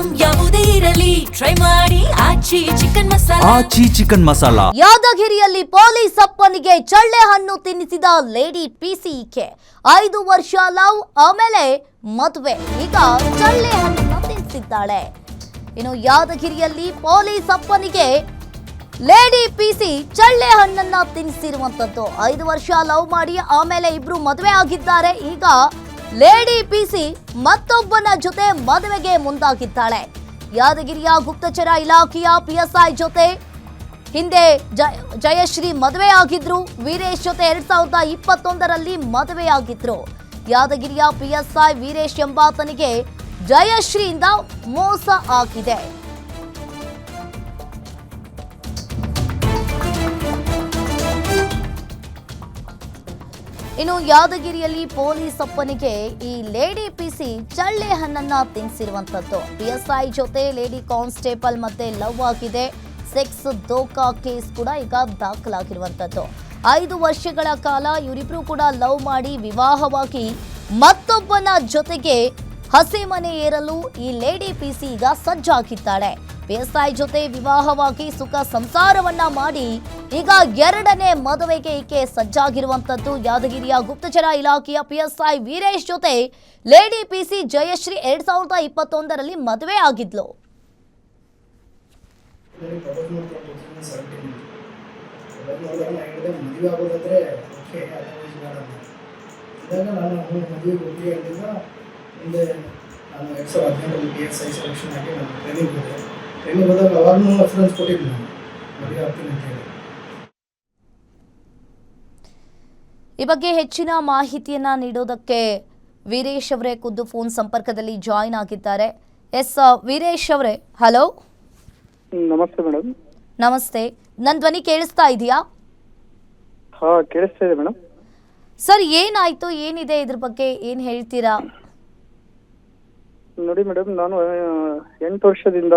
Item ಯಾವುದೇ ಇರಲಿ try ಮಾಡಿ ಆಚಿ ಚಿಕನ್ ಮಸಾಲಾ. ಯಾದಗಿರಿಯಲ್ಲಿ ಪೊಲೀಸ್ ಅಪ್ಪನಿಗೆ ಚಳ್ಳೆ ಹಣ್ಣು ತಿನ್ನಿಸಿದ ಲೇಡಿ ಪಿಸಿಕೆ. 5 ವರ್ಷ ಲವ್, ಆಮೇಲೆ ಮದುವೆ, ಈಗ ಚಳ್ಳೆ ಹಣ್ಣನ್ನು ತಿನ್ನಿಸಿದ್ದಾಳೆ. ಇನ್ನು ಯಾದಗಿರಿಯಲ್ಲಿ ಪೊಲೀಸ್ ಅಪ್ಪನಿಗೆ ಲೇಡಿ ಪಿಸಿ ಚಳ್ಳೆ ಹಣ್ಣನ್ನ ತಿನ್ನಿಸಿರುವಂತದ್ದು. 5 ವರ್ಷ ಲವ್ ಮಾಡಿ ಆಮೇಲೆ ಇಬ್ರು ಮದುವೆ ಆಗಿದ್ದಾರೆ. ಈಗ ಲೇಡಿ ಪಿಸಿ ಮತ್ತೊಬ್ಬನ ಜೊತೆ ಮದುವೆಗೆ ಮುಂದಾಗಿದ್ದಾಳೆ. ಯಾದಗಿರಿಯ ಗುಪ್ತಚರ ಇಲಾಖೆಯ ಪಿಎಸ್ಐ ಜೊತೆ ಹಿಂದೆ ಜಯಶ್ರೀ ಮದುವೆಯಾಗಿದ್ರು. ವೀರೇಶ್ ಜೊತೆ 2021ರಲ್ಲಿ ಮದುವೆಯಾಗಿದ್ರು. ಯಾದಗಿರಿಯ ಪಿಎಸ್ಐ ವೀರೇಶ್ ಎಂಬಾತನಿಗೆ ಜಯಶ್ರೀಯಿಂದ ಮೋಸ ಆಗಿದೆ. ಇನ್ನು ಯಾದಗಿರಿಯಲ್ಲಿ ಪೊಲೀಸ್ ಅಪ್ಪನಿಗೆ ಈ ಲೇಡಿ ಪಿಸಿ ಚಳ್ಳೆ ಹಣ್ಣನ್ನ ತಿನ್ನಿಸಿರುವಂತದ್ದು. ಪಿಎಸ್ಐ ಜೊತೆ ಲೇಡಿ ಕಾನ್ಸ್ಟೇಬಲ್ ಮತ್ತೆ ಲವ್ ಆಗಿದೆ. ಸೆಕ್ಸ್ ದೋಖಾ ಕೇಸ್ ಕೂಡ ಈಗ ದಾಖಲಾಗಿರುವಂತದ್ದು. 5 ವರ್ಷಗಳ ಕಾಲ ಇವರಿಬ್ರು ಕೂಡ ಲವ್ ಮಾಡಿ ವಿವಾಹವಾಗಿ ಮತ್ತೊಬ್ಬನ ಜೊತೆಗೆ ಹಸೆ ಮನೆ ಏರಲು ಈ ಲೇಡಿ ಪಿಸಿ ಈಗ ಸಜ್ಜಾಗಿದ್ದಾಳೆ. ಪಿಎಸ್ಐ ಜೊತೆ ವಿವಾಹವಾಗಿ ಸುಖ ಸಂಸಾರವನ್ನ ಮಾಡಿ ಈಗ 2ನೇ ಮದುವೆಗೆ ಈಕೆ ಸಜ್ಜಾಗಿರುವಂತದ್ದು. ಯಾದಗಿರಿಯ ಗುಪ್ತಚರ ಇಲಾಖೆಯ ಪಿಎಸ್ಐ ವೀರೇಶ್ ಜೊತೆ ಲೇಡಿ ಪಿಸಿ ಜಯಶ್ರೀ 2021ರಲ್ಲಿ ಮದುವೆ ಆಗಿದ್ಲು. ಈ ಬಗ್ಗೆ ಹೆಚ್ಚಿನ ಮಾಹಿತಿಯನ್ನ ನೀಡೋದಕ್ಕೆ ವೀರೇಶ್ ಅವರೇ ಖುದ್ದು ಫೋನ್ ಸಂಪರ್ಕದಲ್ಲಿ ಜಾಯಿನ್ ಆಗಿದ್ದಾರೆ. ಎಸ್ ವೀರೇಶ್ ಅವರೇ, ಹಲೋ. ನಮಸ್ತೆ ಮೇಡಮ್. ನಮಸ್ತೆ, ನನ್ನ ಧ್ವನಿ ಕೇಳಿಸ್ತಾ ಇದೆಯಾ? ಹಾ, ಕೇಳಿಸ್ತಾ ಇದೆ ಮೇಡಮ್. ಸರ್, ಏನಾಯ್ತು, ಏನಿದೆ ಇದ್ರ ಬಗ್ಗೆ ಏನ್ ಹೇಳ್ತೀರಾ? ನೋಡಿ ಮೇಡಮ್, ನಾನು 8 ವರ್ಷದಿಂದ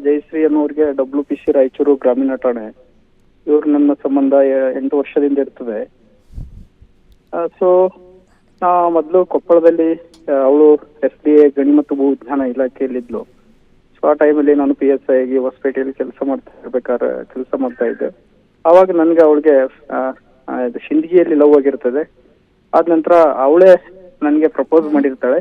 ಜಯಶ್ರೀ ಅನ್ನೋರಿಗೆ WPC ರಾಯಚೂರು ಗ್ರಾಮೀಣ ಠಾಣೆ ಇವ್ರು ನನ್ನ ಸಂಬಂಧ 8 ವರ್ಷದಿಂದ ಇರ್ತದೆ. ಸೊ ನಾ ಮೊದಲು ಕೊಪ್ಪಳದಲ್ಲಿ ಅವಳು SDA ಗಣಿ ಮತ್ತು ಭೂ ವಿಜ್ಞಾನ ಇಲಾಖೆಯಲ್ಲಿದ್ಲು. ಸೊ ಆ ಟೈಮಲ್ಲಿ ನಾನು PSI ಆಗಿ ಹೊಸಪೇಟೆಯಲ್ಲಿ ಕೆಲಸ ಮಾಡ್ತಾ ಇದ್ದೆ. ಆವಾಗ ನನ್ಗೆ ಅವಳಿಗೆ ಶಿಂದಗಿಯಲ್ಲಿ ಲವ್ ಆಗಿರ್ತದೆ. ಆದ ನಂತರ ಅವಳೇ ನನಗೆ ಪ್ರಪೋಸ್ ಮಾಡಿರ್ತಾಳೆ.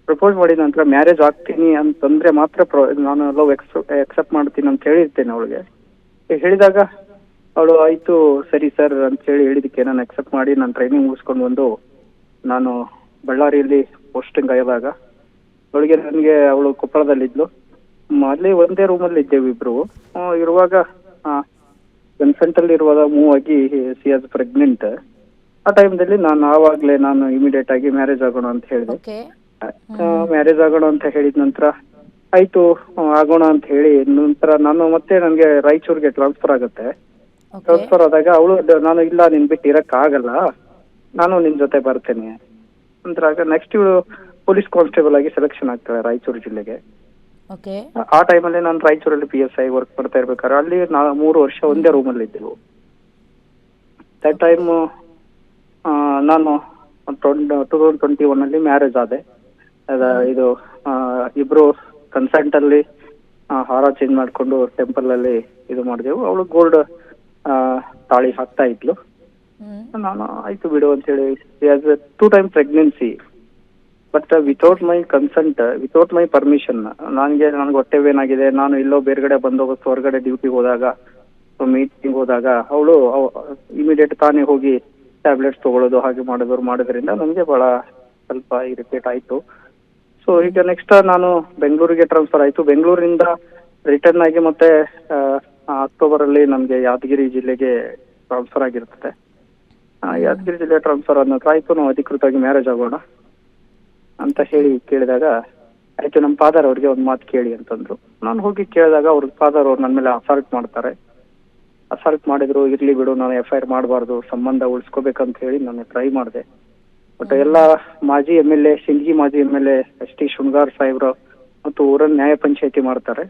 ಪ್ರಪೋಸ್ ಮಾಡಿದ ನಂತರ ಮ್ಯಾರೇಜ್ ಆಗ್ತೀನಿ ಅಂತಂದ್ರೆ ಮಾತ್ರ ನಾನು ಲವ್ ಎಕ್ಸೆಪ್ಟ್ ಮಾಡ್ತೀನಿ ಅಂತ ಹೇಳಿರ್ತೇನೆ ಅವಳಿಗೆ. ಹೇಳಿದಾಗ ಅವಳು ಆಯ್ತು ಸರಿ ಸರ್ ಅಂತ ಹೇಳಿದಕ್ಕೆ ನಾನು ಎಕ್ಸೆಪ್ಟ್ ಮಾಡಿ ನಾನು ಟ್ರೈನಿಂಗ್ ಮುಗಿಸ್ಕೊಂಡು ಬಂದು ನಾನು ಬಳ್ಳಾರಿಯಲ್ಲಿ ಪೋಸ್ಟಿಂಗ್ ಆದಾಗ ಅವಳಿಗೆ ಅವಳು ಕೊಪ್ಪಳದಲ್ಲಿದ್ಲು. ಅಲ್ಲಿ ಒಂದೇ ರೂಮಲ್ಲಿ ಇದ್ದೇವೆ ಇಬ್ರು. ಇರುವಾಗ ಕನ್ಸೆಂಟ್ ಅಲ್ಲಿ ಇರುವಾಗ ಮೂವ್ ಆಗಿ ಸಿ ಆಸ್ ಪ್ರೆಗ್ನೆಂಟ್. ಆ ಟೈಮ್ದಲ್ಲಿ ನಾನು ಇಮಿಡಿಯೇಟ್ ಆಗಿ ಮ್ಯಾರೇಜ್ ಆಗೋಣ ಅಂತ ಹೇಳಿದೆ. ಮ್ಯಾರೇಜ್ ಆಗೋಣ ಅಂತ ಹೇಳಿದ ನಂತರ ಆಯ್ತು ಆಗೋಣ ಅಂತ ಹೇಳಿ ನಂತರ ನನಗೆ ರಾಯಚೂರ್ಗೆ ಟ್ರಾನ್ಸ್ಫರ್ ಆಗುತ್ತೆ. ಟ್ರಾನ್ಸ್ಫರ್ ಆದಾಗ ಅವಳು ನಾನು ಇಲ್ಲ ನಿನ್ ಬಿಟ್ಟು ಇರಕ್ ಆಗಲ್ಲ, ನಾನು ನಿನ್ ಜೊತೆ ಬರ್ತೇನೆ ನಂತರ ನೆಕ್ಸ್ಟ್ ಇವಳು ಪೊಲೀಸ್ ಕಾನ್ಸ್ಟೇಬಲ್ ಆಗಿ ಸೆಲೆಕ್ಷನ್ ಆಗ್ತಾಳೆ ರಾಯಚೂರು ಜಿಲ್ಲೆಗೆ. ಆ ಟೈಮಲ್ಲಿ ನಾನು ರಾಯಚೂರಲ್ಲಿ PSI ವರ್ಕ್ ಮಾಡ್ತಾ ಇರ್ಬೇಕಾದ್ರೆ ಅಲ್ಲಿ 3 ವರ್ಷ ಒಂದೇ ರೂಮಲ್ಲಿ ಇದ್ದೆವು. ದಟ್ ಟೈಮ್ ನಾನು 2021 ಮ್ಯಾರೇಜ್ ಆದೆ. ಇದು ಇಬ್ರು ಕನ್ಸೆಂಟ್ ಅಲ್ಲಿ ಹಾರ ಚೇಂಜ್ ಮಾಡ್ಕೊಂಡು ಟೆಂಪಲ್ ಅಲ್ಲಿ ಇದು ಮಾಡಿದೆವು. ಅವಳು ಗೋಲ್ಡ್ ತಾಳಿ ಹಾಕ್ತಾ ಇದ್ಲು. ನಾನು ಆಯ್ತು ಬಿಡು ಅಂತ ಹೇಳಿ 2 time pregnancy, but without my consent, without my permission. ನನಗೆ ಹೊಟ್ಟೆ ಏನಾಗಿದೆ, ನಾನು ಎಲ್ಲೋ ಬೇರೆಗಡೆ ಬಂದೋಗುತ್ತೆ, ಹೊರಗಡೆ ಡ್ಯೂಟಿಗೆ ಹೋದಾಗ ಮೀಟಿಂಗ್ ಹೋದಾಗ ಅವಳು ಇಮಿಡಿಯೇಟ್ ತಾನೇ ಹೋಗಿ ಟ್ಯಾಬ್ಲೆಟ್ಸ್ ತಗೊಳ್ಳೋದು ಹಾಗೆ ಮಾಡೋದ್ರಿಂದ ನನಗೆ ಬಹಳ ಸ್ವಲ್ಪ ಇರಿಟೇಟ್ ಆಯ್ತು. ಸೊ ಈಗ ನೆಕ್ಸ್ಟ್ ನಾನು ಬೆಂಗಳೂರಿಗೆ ಟ್ರಾನ್ಸ್ಫರ್ ಆಯ್ತು. ಬೆಂಗಳೂರಿಂದ ರಿಟರ್ನ್ ಆಗಿ ಮತ್ತೆ ಅಕ್ಟೋಬರ್ ಅಲ್ಲಿ ನಮ್ಗೆ ಯಾದಗಿರಿ ಜಿಲ್ಲೆಗೆ ಟ್ರಾನ್ಸ್ಫರ್ ಆಗಿರ್ತದೆ. ಯಾದಗಿರಿ ಜಿಲ್ಲೆ ಟ್ರಾನ್ಸ್ಫರ್ ಆದ ನಂತರ ಆಯ್ತು ನಾವು ಅಧಿಕೃತವಾಗಿ ಮ್ಯಾರೇಜ್ ಆಗೋಣ ಅಂತ ಹೇಳಿ ಕೇಳಿದಾಗ ಆಯ್ತು ನಮ್ಮ ಫಾದರ್ ಅವ್ರಿಗೆ ಒಂದು ಮಾತು ಕೇಳಿ ಅಂತಂದ್ರು. ನಾನು ಹೋಗಿ ಕೇಳಿದಾಗ ಅವ್ರ ಫಾದರ್ ಅವ್ರು ನನ್ನ ಮೇಲೆ ಅಸಾಲ್ಟ್ ಮಾಡಿದ್ರು. ಇರ್ಲಿ ಬಿಡು, ನಾನು FIR ಮಾಡಬಾರ್ದು, ಸಂಬಂಧ ಉಳಿಸ್ಕೋಬೇಕಂತ ಹೇಳಿ ನಾನು ಟ್ರೈ ಮಾಡಿದೆ. ಬಟ್ ಎಲ್ಲ ಮಾಜಿ MLA, ಸಿಂದಗಿ ಮಾಜಿ MLA ST ಶೃಂಗಾರ್ ಸಾಹೇಬ್ರು ಮತ್ತು ಊರನ್ನ ನ್ಯಾಯ ಪಂಚಾಯತಿ ಮಾಡ್ತಾರೆ.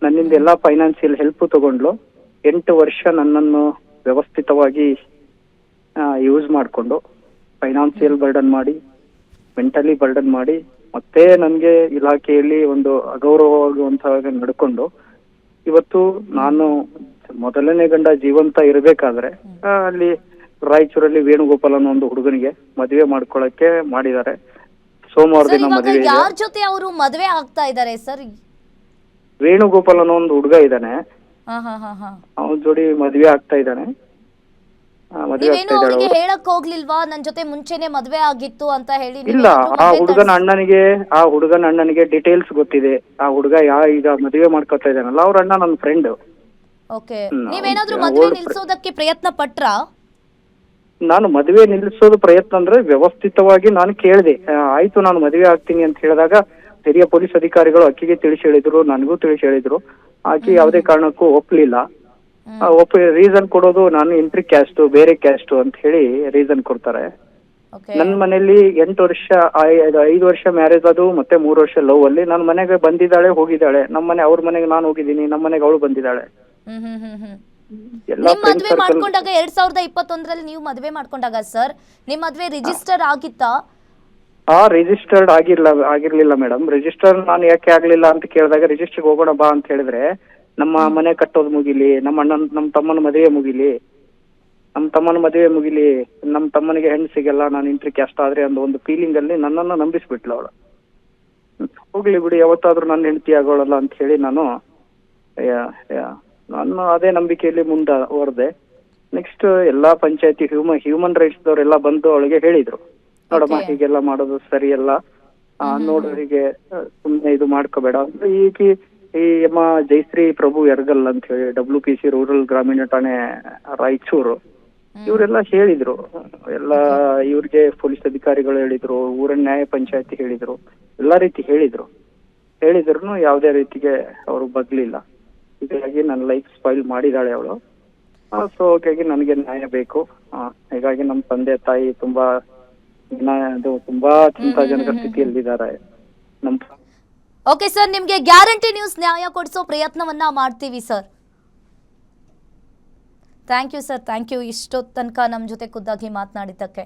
ನನ್ನಿಂದ ಎಲ್ಲಾ ಫೈನಾನ್ಸಿಯಲ್ ಹೆಲ್ಪ್ ತಗೊಂಡ್ಲು. 8 ವರ್ಷ ನನ್ನನ್ನು ವ್ಯವಸ್ಥಿತವಾಗಿ ಯೂಸ್ ಮಾಡಿಕೊಂಡು ಫೈನಾನ್ಸಿಯಲ್ ಬರ್ಡನ್ ಮಾಡಿ, ಮೆಂಟಲಿ ಬರ್ಡನ್ ಮಾಡಿ ಮತ್ತೆ ನನಗೆ ಇಲಾಖೆಯಲ್ಲಿ ಒಂದು ಅಗೌರವವಾಗುವಂತಹ ನಡ್ಕೊಂಡು ಇವತ್ತು ನಾನು ಮೊದಲನೇ ಗಂಡ ಜೀವಂತ ಇರಬೇಕಾದ್ರೆ ಅಲ್ಲಿ ರಾಯಚೂರಲ್ಲಿ ವೇಣುಗೋಪಾಲ್ ಅನ್ನೋ ಒಂದು ಹುಡುಗನಿಗೆ ಮದುವೆ ಮಾಡ್ಕೊಳಕ್ಕೆ ಮಾಡಿದ್ದಾರೆ. ಸೋಮವಾರ ಸರ್ ದಿನ ಇವಾಗ ಮದುವೆ ಇದೆ. ಯಾರ ಜೊತೆ ಅವರು ಮದುವೆ ಆಗ್ತಾ ಇದ್ದಾರೆ ಸರ್? ವೇಣುಗೋಪಾಲ್ ಅನ್ನೋ ಒಂದು ಹುಡುಗ ಇದ್ದಾನೆ, ಹಾ ಹಾ ಹಾ ಹಾ. ಅವನ ಜೋಡಿ ಮದುವೆ ಆಗ್ತಾ ಇದ್ದಾನೆ. ಮದುವೆ ಆಗ್ತಾ ನೀವೇನು ಇದ್ದಾಳೆ ಅವರಿಗೆ ಅವ್ಳು. ಹೇಳಕ್ ಹೋಗ್ಲಿಲ್ವಾ ನನ್ ಜೊತೆ ಮುಂಚೆನೆ ಮದ್ವೆ ಆಗಿತ್ತು ಅಂತ ಹೇಳಿ? ಇಲ್ಲ, ಆ ಹುಡುಗನ ಅಣ್ಣನಿಗೆ ಡೀಟೇಲ್ಸ್ ಗೊತ್ತಿದೆ. ಆ ಹುಡುಗ ಈಗ ಮದುವೆ ಮಾಡ್ಕೊತಾ ಇದ್ದಾನಲ್ಲ, ಅವ್ರ ಅಣ್ಣ ನನ್ನ ಫ್ರೆಂಡ್. ಓಕೆ, ನೀವೇನಾದ್ರೂ ಮದ್ವೆ ನಿಲ್ಸೋದಕ್ಕೆ ಪ್ರಯತ್ನ ಪಟ್ರಾ? ನಾನು ಮದುವೆ ನಿಲ್ಲಿಸೋದು ಪ್ರಯತ್ನ ಅಂದ್ರೆ ವ್ಯವಸ್ಥಿತವಾಗಿ ನಾನು ಕೇಳಿದೆ. ಆಯ್ತು ನಾನು ಮದುವೆ ಆಗ್ತೀನಿ ಅಂತ ಹೇಳಿದಾಗ ಹಿರಿಯ ಪೊಲೀಸ್ ಅಧಿಕಾರಿಗಳು ಅಕ್ಕಿಗೆ ತಿಳಿಸಿ ಹೇಳಿದ್ರು, ನನಗೂ ತಿಳಿಸಿ ಹೇಳಿದ್ರು. ಆಕಿ ಯಾವುದೇ ಕಾರಣಕ್ಕೂ ಒಪ್ಲಿಲ್ಲ. ರೀಸನ್ ಕೊಡೋದು ನಾನು ಎಂಟ್ರಿ ಕ್ಯಾಸ್ಟ್, ಬೇರೆ ಕ್ಯಾಸ್ಟ್ ಅಂತ ಹೇಳಿ ರೀಸನ್ ಕೊಡ್ತಾರೆ. ನನ್ನ ಮನೆಯಲ್ಲಿ 8 ವರ್ಷ 5 ವರ್ಷ ಮ್ಯಾರೇಜ್ ಅದು, ಮತ್ತೆ 3 ವರ್ಷ ಲವ್ ಅಲ್ಲಿ. ನನ್ನ ಮನೆಗೆ ಬಂದಿದ್ದಾಳೆ, ಹೋಗಿದ್ದಾಳೆ. ಅವ್ರ ಮನೆಗೆ ನಾನು ಹೋಗಿದ್ದೀನಿ, ನಮ್ಮ ಮನೆಗೆ ಅವಳು ಬಂದಿದ್ದಾಳೆ. ನಿಮ್ ಮದ್ವೆ ಮಾಡ್ಕೊಂಡಾಗ 2021ರಲ್ಲಿ ನೀವು ಮದ್ವೆ ಮಾಡ್ಕೊಂಡಾಗ ಸರ್ ನಿಮ್ ಮದ್ವೆ ರಿಜಿಸ್ಟರ್ ಆಗಿತ್ತಾ? Registered ಆಗಿರ್ಲಿಲ್ಲ madam. ರಿಜಿಸ್ಟರ್ ನಾನು ಯಾಕೆ ಆಗ್ಲಿಲ್ಲ ಅಂತ ಕೇಳಿದಾಗ, ರಿಜಿಸ್ಟರ್ಗೆ ಹೋಗೋಣ ಬಾ ಅಂತ ಹೇಳಿದ್ರೆ, ನಮ್ಮ ಮನೆ ಕಟ್ಟೋದು ಮುಗಿಲಿ, ನಮ್ಮ ತಮ್ಮನ ಮದುವೆ ಮುಗಿಲಿ, ನಮ್ಮ ತಮ್ಮನಿಗೆ ಹೆಣ್ಣು ಸಿಗಲ್ಲ, ನಾನು ಇಂಟ್ರಿ ಕ್ಯಾಸ್ಟ್ ಆದ್ರೆ ಅನ್ನೋ ಒಂದು ಫೀಲಿಂಗ್ ಅಲ್ಲಿ ನನ್ನನ್ನು ನಂಬಿಸ್ಬಿಟ್ಲು ಅವಳು. ಹೋಗ್ಲಿ ಬಿಡಿ, ಯಾವತ್ತಾದ್ರೂ ನನ್ನ ಹೆಂಡತಿ ಆಗೋಳಲ್ಲ ಅಂತ ಹೇಳಿ ನಾನು ಅದೇ ನಂಬಿಕೆಯಲ್ಲಿ ಹೊರದೆ. ನೆಕ್ಸ್ಟ್ ಎಲ್ಲಾ ಪಂಚಾಯತಿ ಹ್ಯೂಮನ್ ರೈಟ್ಸ್ ದವರೆಲ್ಲ ಬಂದು ಅವಳಿಗೆ ಹೇಳಿದ್ರು, ನೋಡಮ್ಮ ಹೀಗೆಲ್ಲ ಮಾಡೋದು ಸರಿಯಲ್ಲ, ನೋಡೋರಿಗೆ ಸುಮ್ಮನೆ ಇದು ಮಾಡ್ಕೋಬೇಡ. ಈ ಅಮ್ಮ ಜಯಶ್ರೀ ಪ್ರಭು ಯರ್ಗಲ್ ಅಂತ ಹೇಳಿ WPC ರೂರಲ್ ಗ್ರಾಮೀಣ ಠಾಣೆ ರಾಯಚೂರು, ಇವರೆಲ್ಲ ಹೇಳಿದ್ರು. ಎಲ್ಲ ಇವ್ರಿಗೆ ಪೊಲೀಸ್ ಅಧಿಕಾರಿಗಳು ಹೇಳಿದ್ರು, ಊರಿನ ನ್ಯಾಯ ಪಂಚಾಯತಿ ಹೇಳಿದ್ರು, ಎಲ್ಲಾ ರೀತಿ ಹೇಳಿದ್ರು ಯಾವುದೇ ರೀತಿಗೆ ಅವರು ಬಗ್ಲಿಲ್ಲ. ಹೀಗಾಗಿ ನನ್ನ ಲೈಫ್ ಸ್ಪಾಯಿಲ್ ಮಾಡಿದಾಳೆ ಅವಳು. ಸೊ ಹಾಗಾಗಿ ನನಗೆ ನ್ಯಾಯ ಬೇಕು. ಹೀಗಾಗಿ ನಮ್ಮ ತಂದೆ ತಾಯಿ ತುಂಬಾ ಚಿಂತಾಜನಕ ಸ್ಥಿತಿಯಲ್ಲಿದ್ದಾರೆ. ಓಕೆ ಸರ್, ನಿಮ್ಗೆ ಗ್ಯಾರಂಟಿ ನ್ಯೂಸ್ ನ್ಯಾಯ ಕೊಡಿಸೋ ಪ್ರಯತ್ನವನ್ನ ಮಾಡ್ತೀವಿ ಸರ್. Thank you sir, thank you. ಇಷ್ಟೊತ್ತು ತನಕ ನಮ್ಮ ಜೊತೆ ಖುದ್ದಾಗಿ ಮಾತನಾಡಿದ್ದಕ್ಕೆ.